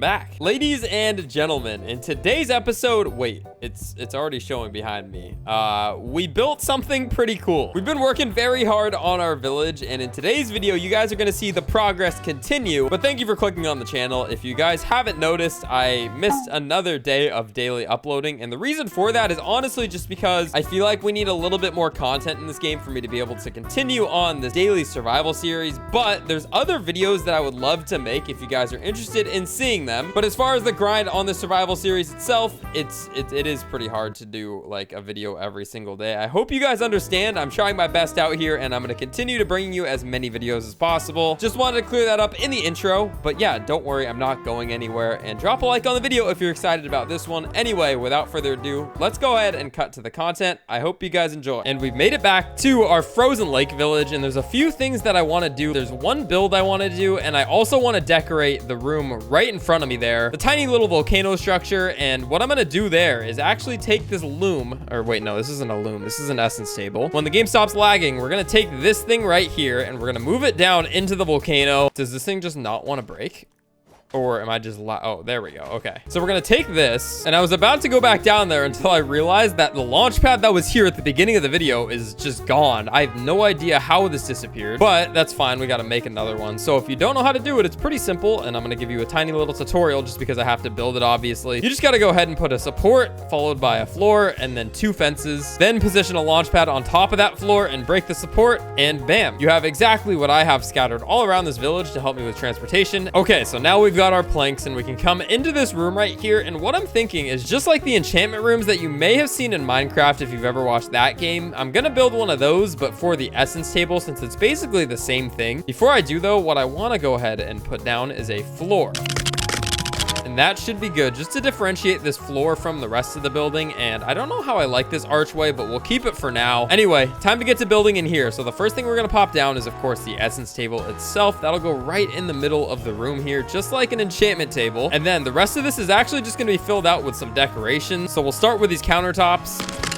back. Ladies and gentlemen, in today's episode, wait, it's already showing behind me. We built something pretty cool. We've been working very hard on our village, and in today's video, you guys are gonna see the progress continue. But thank you for clicking on the channel. If you guys haven't noticed, I missed another day of daily uploading, and the reason for that is honestly just because I feel like we need a little bit more content in this game for me to be able to continue on this daily survival series. But there's other videos that I would love to make if you guys are interested in seeing them. But as far as the grind on the survival series itself, it is pretty hard to do like a video every single day. I hope you guys understand. I'm trying my best out here, and I'm going to continue to bring you as many videos as possible. Just wanted to clear that up in the intro. But yeah, don't worry, I'm not going anywhere. And drop a like on the video if you're excited about this one. Anyway, without further ado, let's go ahead and cut to the content. I hope you guys enjoy. And we've made it back to our frozen lake village, and there's a few things that I want to do. There's one build I want to do, and I also want to decorate the room right in front of me there, the tiny little volcano structure. And what I'm going to do there is actually take this loom, or wait, no, this isn't a loom, this is an essence table. When the game stops lagging, we're going to take this thing right here and we're going to move it down into the volcano. Does this thing just not want to break? Or am I just oh, there we go. Okay. So we're going to take this, and I was about to go back down there until I realized that the launch pad that was here at the beginning of the video is just gone. I have no idea how this disappeared, but that's fine. We got to make another one. So if you don't know how to do it, it's pretty simple, and I'm going to give you a tiny little tutorial just because I have to build it, obviously. You just got to go ahead and put a support followed by a floor and then 2 fences. Then position a launch pad on top of that floor and break the support, and bam, you have exactly what I have scattered all around this village to help me with transportation. Okay, so now we've got our planks, and we can come into this room right here. And what I'm thinking is, just like the enchantment rooms that you may have seen in Minecraft if you've ever watched that game, I'm gonna build one of those, but for the essence table, since it's basically the same thing. Before I do though, what I want to go ahead and put down is a floor. And that should be good just to differentiate this floor from the rest of the building. And I don't know how I like this archway, but we'll keep it for now. Anyway, time to get to building in here. So the first thing we're going to pop down is, of course, the essence table itself. That'll go right in the middle of the room here, just like an enchantment table. And then the rest of this is actually just going to be filled out with some decorations. So we'll start with these countertops.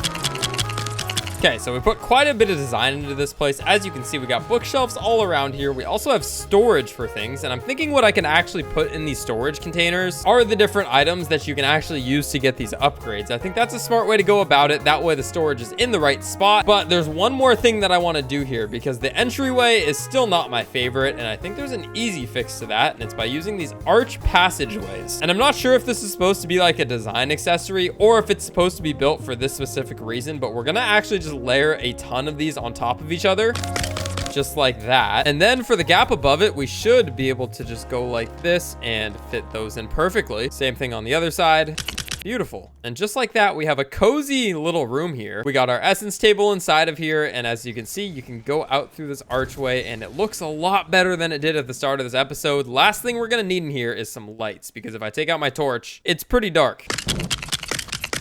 Okay, so we put quite a bit of design into this place. As you can see, we got bookshelves all around here. We also have storage for things, and I'm thinking what I can actually put in these storage containers are the different items that you can actually use to get these upgrades. I think that's a smart way to go about it. That way the storage is in the right spot. But there's one more thing that I want to do here, because the entryway is still not my favorite, and I think there's an easy fix to that, and it's by using these arch passageways. And I'm not sure if this is supposed to be like a design accessory or if it's supposed to be built for this specific reason, but we're gonna actually just layer a ton of these on top of each other, just like that. And then for the gap above it, we should be able to just go like this and fit those in perfectly. Same thing on the other side. Beautiful. And just like that, we have a cozy little room here. We got our essence table inside of here, and as you can see, you can go out through this archway, and it looks a lot better than it did at the start of this episode. Last thing we're gonna need in here is some lights, because if I take out my torch, it's pretty dark.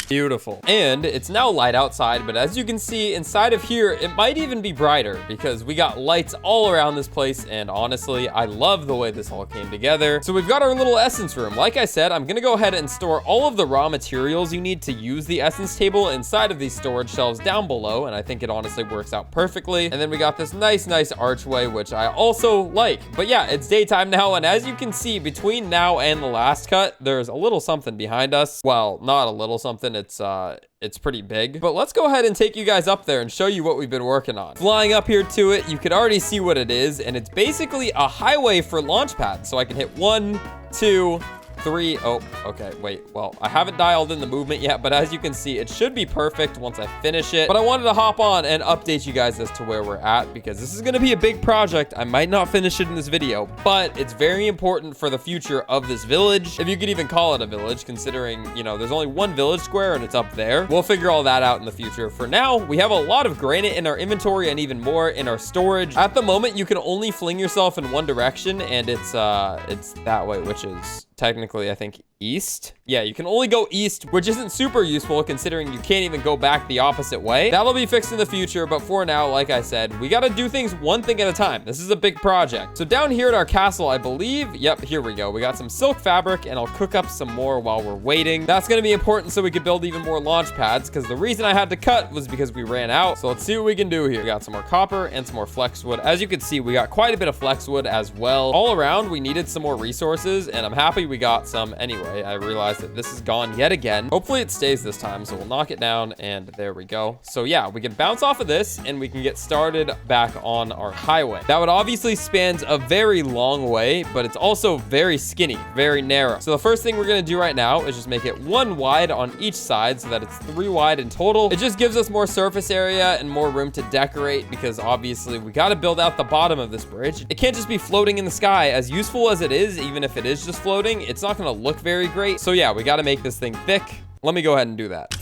Beautiful. And it's now light outside, but as you can see inside of here, it might even be brighter because we got lights all around this place. And honestly, I love the way this all came together. So we've got our little essence room. Like I said, I'm gonna go ahead and store all of the raw materials you need to use the essence table inside of these storage shelves down below, and I think it honestly works out perfectly. And then we got this nice archway, which I also like. But yeah, it's daytime now, and as you can see, between now and the last cut, there's a little something behind us. Well, not a little something. It's pretty big, but let's go ahead and take you guys up there and show you what we've been working on. Flying up here to it, you could already see what it is, and it's basically a highway for launch pads. So I can hit 1, 2, 3. Oh, okay, wait. Well, I haven't dialed in the movement yet, but as you can see, it should be perfect once I finish it. But I wanted to hop on and update you guys as to where we're at, because this is going to be a big project. I might not finish it in this video, but it's very important for the future of this village, if you could even call it a village, considering, you know, there's only one village square and it's up there. We'll figure all that out in the future. For now, we have a lot of granite in our inventory and even more in our storage. At the moment, you can only fling yourself in one direction, and it's that way, which is technically, I think, east. Yeah, you can only go east, which isn't super useful considering you can't even go back the opposite way. That'll be fixed in the future, but for now, like I said, we gotta do things one thing at a time. This is a big project. So down here at our castle, I believe, yep, here we go. We got some silk fabric, and I'll cook up some more while we're waiting. That's gonna be important so we can build even more launch pads, because the reason I had to cut was because we ran out. So let's see what we can do here. We got some more copper and some more flex wood. As you can see, we got quite a bit of flex wood as well. All around, we needed some more resources, and I'm happy we got some anyway. I realized that this is gone yet again. Hopefully it stays this time, so we'll knock it down, and there we go. So yeah, we can bounce off of this, and we can get started back on our highway. That would obviously spans a very long way, but it's also very skinny, very narrow. So the first thing we're gonna do right now is just make it 1 wide on each side so that it's 3 wide in total. It just gives us more surface area and more room to decorate, because obviously we got to build out the bottom of this bridge. It can't just be floating in the sky. As useful as it is, even if it is just floating, it's not going to look very great. So yeah, we got to make this thing thick. Let me go ahead and do that.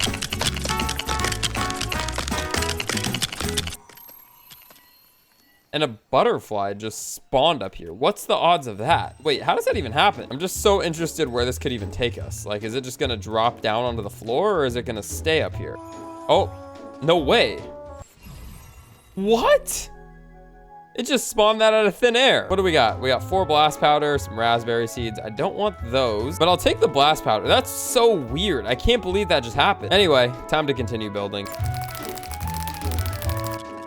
And a butterfly just spawned up here. What's the odds of that? Wait, how does that even happen? I'm just so interested where this could even take us. Like, is it just gonna drop down onto the floor, or is it gonna stay up here? Oh, no way. What? It just spawned that out of thin air. What do we got? We got 4 blast powder, some raspberry seeds. I don't want those, but I'll take the blast powder. That's so weird. I can't believe that just happened. Anyway, time to continue building.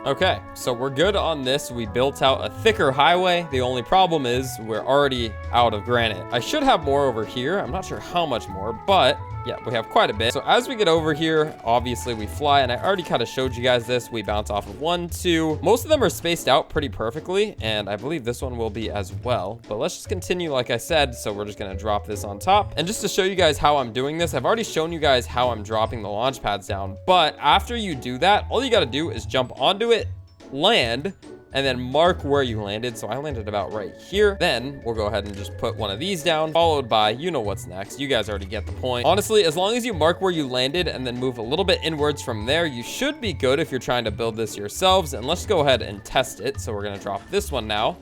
Okay, so we're good on this. We built out a thicker highway. The only problem is we're already out of granite. I should have more over here. I'm not sure how much more, but yeah, we have quite a bit. So as we get over here, obviously we fly, and I already kind of showed you guys this. We bounce off of 1, 2. Most of them are spaced out pretty perfectly, and I believe this one will be as well. But let's just continue like I said. So we're just gonna drop this on top. And just to show you guys how I'm doing this, I've already shown you guys how I'm dropping the launch pads down. But after you do that, all you gotta do is jump onto it, land, and then mark where you landed. So I landed about right here. Then we'll go ahead and just put one of these down, followed by, you know what's next. You guys already get the point. Honestly, as long as you mark where you landed and then move a little bit inwards from there, you should be good if you're trying to build this yourselves. And let's go ahead and test it. So we're gonna drop this one now,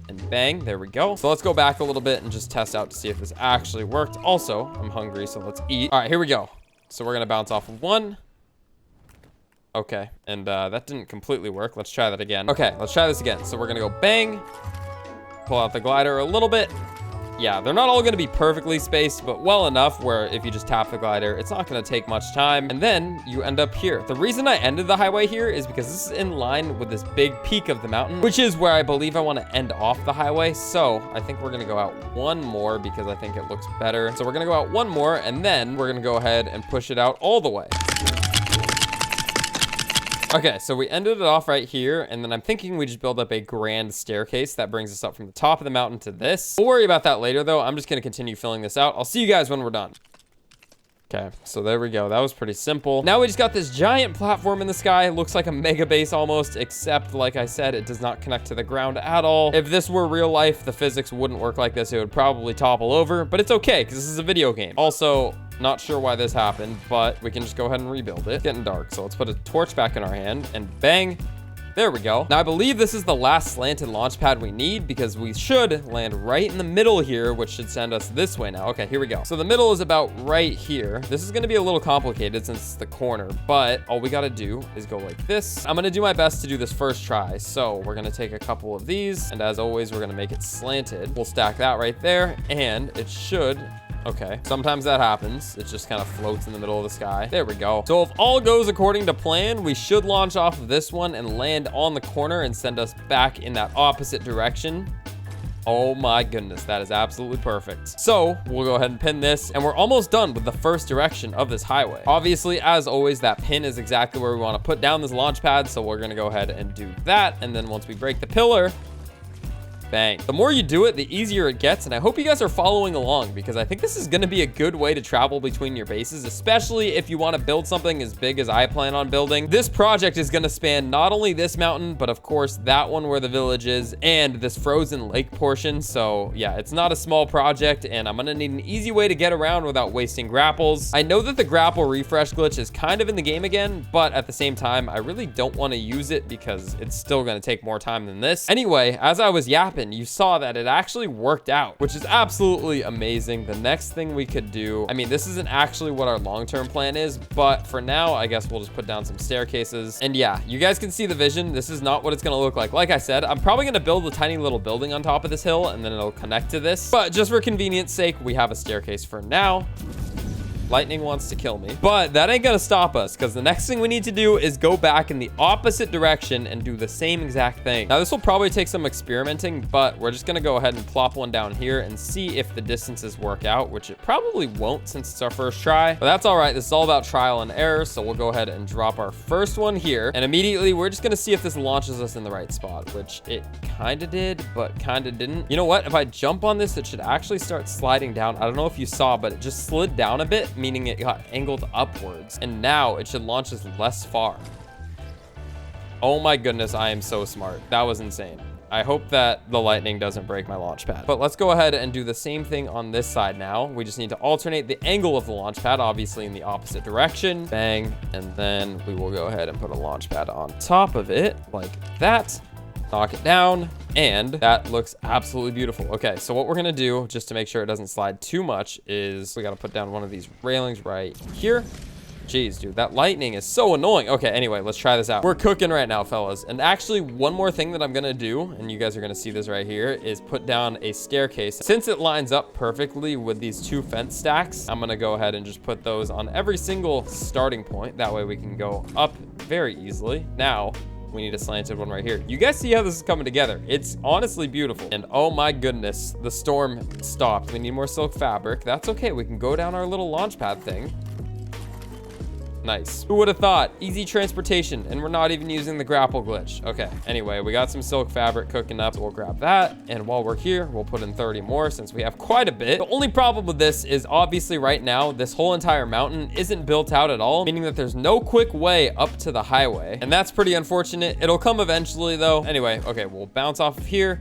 and bang, there we go. So let's go back a little bit and just test out to see if this actually worked. Also, I'm hungry, so let's eat. All right, here we go. So we're gonna bounce off of 1. Okay, and that didn't completely work. Let's try that again. Okay, let's try this again. So we're gonna go bang, pull out the glider a little bit. Yeah, they're not all gonna be perfectly spaced, but well enough where if you just tap the glider, it's not gonna take much time. And then you end up here. The reason I ended the highway here is because this is in line with this big peak of the mountain, which is where I believe I wanna end off the highway. So I think we're gonna go out 1 more because I think it looks better. So we're gonna go out 1 more, and then we're gonna go ahead and push it out all the way. Okay, so we ended it off right here, and then I'm thinking we just build up a grand staircase that brings us up from the top of the mountain to this. We'll worry about that later, though. I'm just going to continue filling this out. I'll see you guys when we're done. Okay, so there we go. That was pretty simple. Now we just got this giant platform in the sky. It looks like a mega base almost, except like I said, it does not connect to the ground at all. If this were real life, the physics wouldn't work like this. It would probably topple over, but it's okay because this is a video game. Also, not sure why this happened, but we can just go ahead and rebuild it. It's getting dark, so let's put a torch back in our hand, and bang. There we go. Now I believe this is the last slanted launch pad we need, because we should land right in the middle here, which should send us this way now. Okay, here we go. So the middle is about right here. This is going to be a little complicated since it's the corner, but all we got to do is go like this. I'm going to do my best to do this first try. So we're going to take a couple of these, and as always, we're going to make it slanted. We'll stack that right there, and it should... Okay, sometimes that happens. It just kind of floats in the middle of the sky. There we go. So if all goes according to plan, we should launch off of this one and land on the corner and send us back in that opposite direction. Oh my goodness, that is absolutely perfect. So we'll go ahead and pin this, and we're almost done with the first direction of this highway. Obviously, as always, that pin is exactly where we want to put down this launch pad. So we're going to go ahead and do that. And then once we break the pillar, bang. The more you do it, the easier it gets, and I hope you guys are following along, because I think this is going to be a good way to travel between your bases, especially if you want to build something as big as I plan on building. This project is going to span not only this mountain, but of course that one where the village is, and this frozen lake portion. So yeah, it's not a small project, and I'm going to need an easy way to get around without wasting grapples. I know that the grapple refresh glitch is kind of in the game again, but at the same time, I really don't want to use it because it's still going to take more time than this. Anyway, as I was yapping, you saw that it actually worked out, which is absolutely amazing. The next thing we could do, I mean, this isn't actually what our long-term plan is, but for now, I guess we'll just put down some staircases. And yeah, you guys can see the vision. This is not what it's going to look like. Like I said, I'm probably going to build a tiny little building on top of this hill, and then it'll connect to this. But just for convenience sake, we have a staircase for now. lightning wants to kill me. But that ain't gonna stop us, because the next thing we need to do is go back in the opposite direction and do the same exact thing. Now, this will probably take some experimenting, but we're just gonna go ahead and plop one down here and see if the distances work out, which it probably won't since it's our first try. But that's all right. This is all about trial and error. So we'll go ahead and drop our first one here. And immediately, we're just gonna see if this launches us in the right spot, which it kind of did, but kind of didn't. You know what? If I jump on this, it should actually start sliding down. I don't know if you saw, but it just slid down a bit, meaning it got angled upwards. And now it should launch us less far. Oh my goodness, I am so smart. That was insane. I hope that the lightning doesn't break my launch pad. But let's go ahead and do the same thing on this side now. We just need to alternate the angle of the launch pad, obviously in the opposite direction. Bang. And then we will go ahead and put a launch pad on top of it like that. Knock it down. And that looks absolutely beautiful. Okay, so what we're gonna do, just to make sure it doesn't slide too much, is we gotta put down one of these railings right here. Jeez, dude, that lightning is so annoying. Okay, anyway, let's try this out. We're cooking right now, fellas. And actually, one more thing that I'm gonna do, and you guys are gonna see this right here, is put down a staircase. Since it lines up perfectly with these two fence stacks, I'm gonna go ahead and just put those on every single starting point. That way we can go up very easily. Now, we need a slanted one right here. You guys see how this is coming together? It's honestly beautiful. And oh my goodness, the storm stopped. We need more silk fabric. That's okay. We can go down our little launch pad thing. Nice. Who would have thought? Easy transportation, and we're not even using the grapple glitch. Okay, anyway, we got some silk fabric cooking up, so we'll grab that. And while we're here, we'll put in 30 more since we have quite a bit. The only problem with this is obviously right now, this whole entire mountain isn't built out at all, meaning that there's no quick way up to the highway. And that's pretty unfortunate. It'll come eventually though. Anyway, okay, we'll bounce off of here,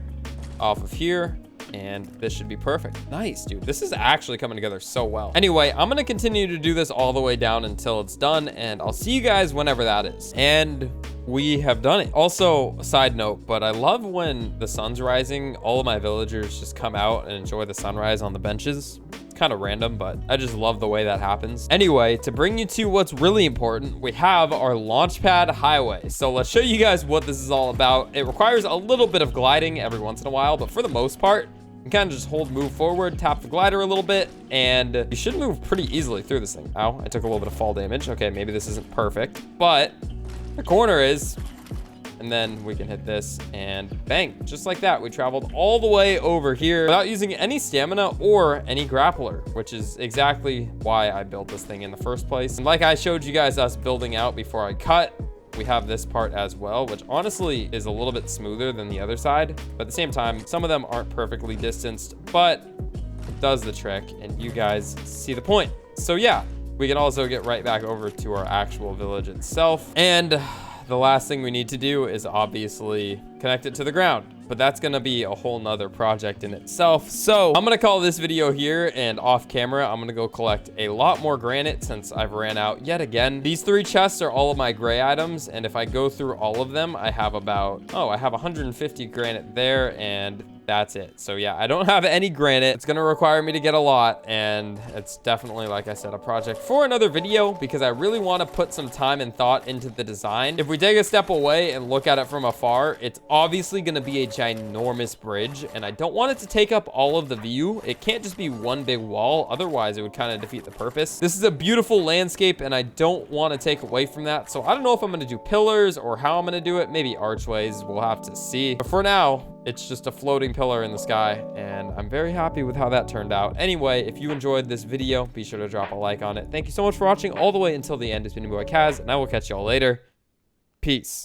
and this should be perfect. Nice, dude. This is actually coming together so well. Anyway, I'm gonna continue to do this all the way down until it's done, and I'll see you guys whenever that is. And we have done it. Also, side note, but I love when the sun's rising, all of my villagers just come out and enjoy the sunrise on the benches. It's kind of random, but I just love the way that happens. Anyway, to bring you to what's really important, we have our launchpad highway. So let's show you guys what this is all about. It requires a little bit of gliding every once in a while, but for the most part, you can kind of just move forward, tap the glider a little bit, and you should move pretty easily through this thing. Ow, I took a little bit of fall damage. Okay, maybe this isn't perfect, but the corner is. And then we can hit this and bang, just like that. We traveled all the way over here without using any stamina or any grappler, which is exactly why I built this thing in the first place. And like I showed you guys us building out before I cut, we have this part as well, which honestly is a little bit smoother than the other side. But at the same time, some of them aren't perfectly distanced, but it does the trick and you guys see the point. So yeah, we can also get right back over to our actual village itself. And the last thing we need to do is obviously connect it to the ground, but that's gonna be a whole nother project in itself. So I'm gonna call this video here, and off camera, I'm gonna go collect a lot more granite since I've ran out yet again. These 3 chests are all of my gray items, and if I go through all of them, I have about, I have 150 granite there, and that's it. So yeah, I don't have any granite. It's gonna require me to get a lot, and it's definitely, like I said, a project for another video because I really want to put some time and thought into the design. If we take a step away and look at it from afar, it's obviously gonna be a ginormous bridge, and I don't want it to take up all of the view. It can't just be one big wall, otherwise it would kind of defeat the purpose. This is a beautiful landscape, and I don't want to take away from that, so I don't know if I'm gonna do pillars or how I'm gonna do it. Maybe archways, we'll have to see. But for now, it's just a floating pillar in the sky, and I'm very happy with how that turned out. Anyway, if you enjoyed this video, be sure to drop a like on it. Thank you so much for watching all the way until the end. It's been your boy Kaz, and I will catch y'all later. Peace.